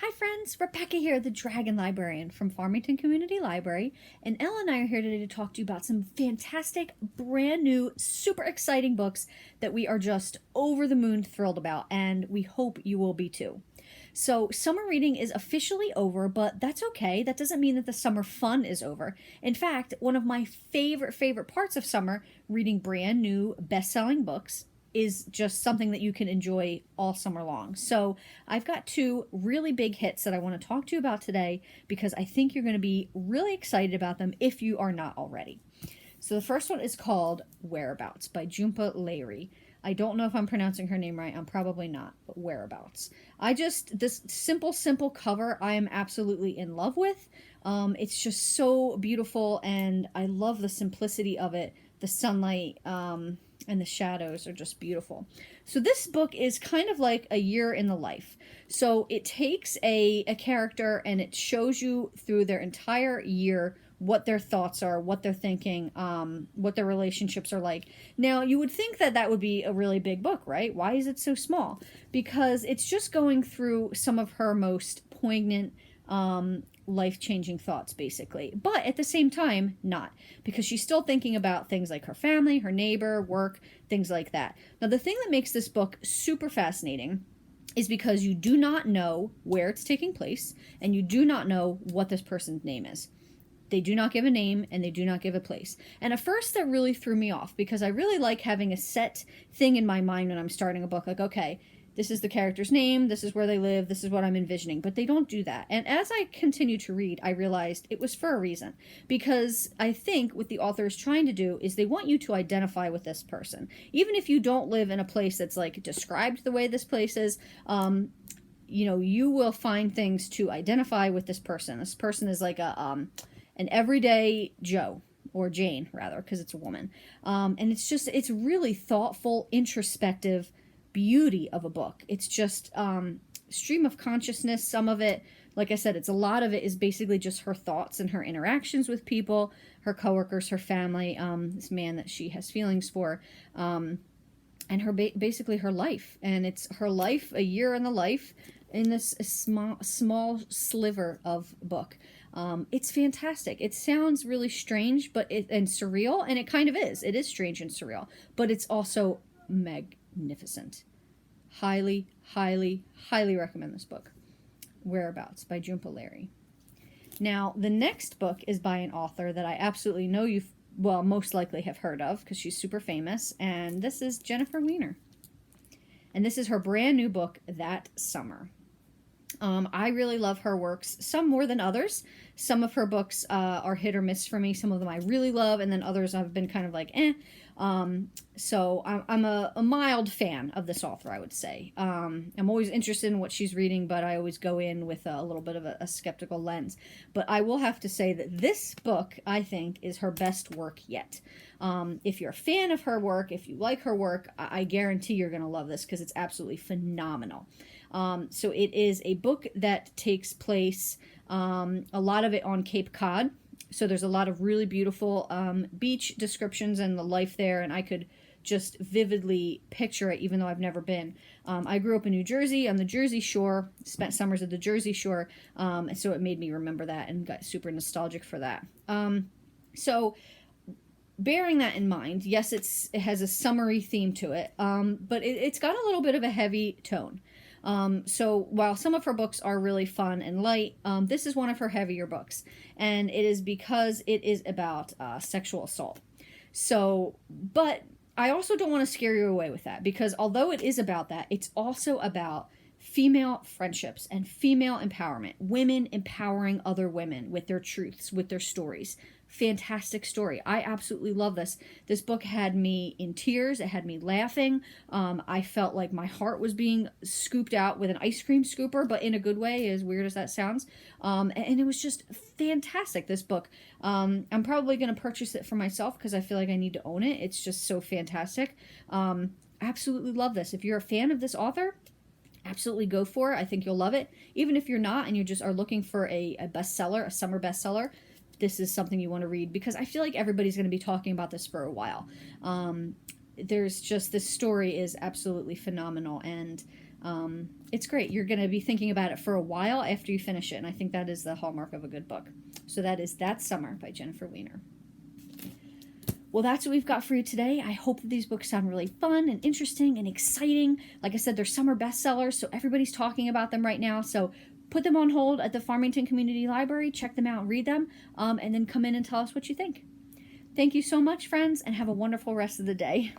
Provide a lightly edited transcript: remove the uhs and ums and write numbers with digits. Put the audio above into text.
Hi friends, Rebecca here, the Dragon Librarian from Farmington Community Library, and Elle and I are here today to talk to you about some fantastic, brand new, super exciting books that we are just over the moon thrilled about, and we hope you will be too. So, summer reading is officially over, but that's okay. That doesn't mean that the summer fun is over. In fact, one of my favorite parts of summer, reading brand new, best-selling books, is just something that you can enjoy all summer long. So I've got two really big hits that I want to talk to you about today because I think you're going to be really excited about them if you are not already. So the first one is called Whereabouts by Jhumpa Lahiri. I don't know if I'm pronouncing her name right. I'm probably not, but Whereabouts. This simple cover I am absolutely in love with. It's just so beautiful and I love the simplicity of it. The sunlight, and the shadows are just beautiful. So this book is kind of like a year in the life. So it takes a character and it shows you through their entire year what their thoughts are, what they're thinking, what their relationships are like. Now, you would think that that would be a really big book, right? Why is it so small? Because it's just going through some of her most poignant, life-changing thoughts, basically. But at the same time, not. Because she's still thinking about things like her family, her neighbor, work, things like that. Now, the thing that makes this book super fascinating is because you do not know where it's taking place, and you do not know what this person's name is. They do not give a name, and they do not give a place. And at first, that really threw me off, because I really like having a set thing in my mind when I'm starting a book. Like, okay, this is the character's name, this is where they live, this is what I'm envisioning. But they don't do that. And as I continued to read, I realized it was for a reason. Because I think what the author is trying to do is they want you to identify with this person. Even if you don't live in a place that's like described the way this place is, you will find things to identify with this person. This person is like an everyday Joe. Or Jane, rather, because it's a woman. And it's really thoughtful, introspective beauty of a book. It's just stream of consciousness. Some of it, like I said, a lot of it is basically just her thoughts and her interactions with people, her coworkers, her family, this man that she has feelings for, and her basically her life. And it's her life, a year in the life, in this small sliver of book. It's fantastic. It sounds really strange, and surreal, and it kind of is. It is strange and surreal, but it's also magnificent. Highly recommend this book. Whereabouts by Jhumpa Lahiri. Now, the next book is by an author that I absolutely know most likely have heard of because she's super famous, and this is Jennifer Weiner. And this is her brand new book, That Summer. I really love her works, some more than others. Some of her books are hit or miss for me. Some of them I really love, and then others I've been kind of like, eh. So I'm a mild fan of this author, I would say. I'm always interested in what she's reading, but I always go in with a little bit of a skeptical lens. But I will have to say that this book, I think, is her best work yet. If you're a fan of her work, if you like her work, I guarantee you're going to love this because it's absolutely phenomenal. So it is a book that takes place, a lot of it on Cape Cod. So there's a lot of really beautiful beach descriptions and the life there, and I could just vividly picture it, even though I've never been. I grew up in New Jersey, on the Jersey Shore, spent summers at the Jersey Shore, and so it made me remember that and got super nostalgic for that. So bearing that in mind, yes, it has a summery theme to it, but it's got a little bit of a heavy tone. So while some of her books are really fun and light, this is one of her heavier books, and it is because it is about sexual assault. So, but I also don't want to scare you away with that, because although it is about that, it's also about female friendships and female empowerment, women empowering other women with their truths, with their stories. Fantastic story. I absolutely love this. This book had me in tears. It had me laughing. I felt like my heart was being scooped out with an ice cream scooper, but in a good way, as weird as that sounds. And it was just fantastic, this book. I'm probably going to purchase it for myself because I feel like I need to own it. It's just so fantastic. Absolutely love this. If you're a fan of this author, absolutely go for it. I think you'll love it. Even if you're not and you just are looking for a bestseller, a summer bestseller, this is something you want to read, because I feel like everybody's going to be talking about this for a while. There's just, this story is absolutely phenomenal, and it's great. You're going to be thinking about it for a while after you finish it, and I think that is the hallmark of a good book. So that is That Summer by Jennifer Weiner. Well, that's what we've got for you today. I hope that these books sound really fun and interesting and exciting. Like I said, they're summer bestsellers, so everybody's talking about them right now. So put them on hold at the Farmington Community Library, check them out, read them, and then come in and tell us what you think. Thank you so much, friends, and have a wonderful rest of the day.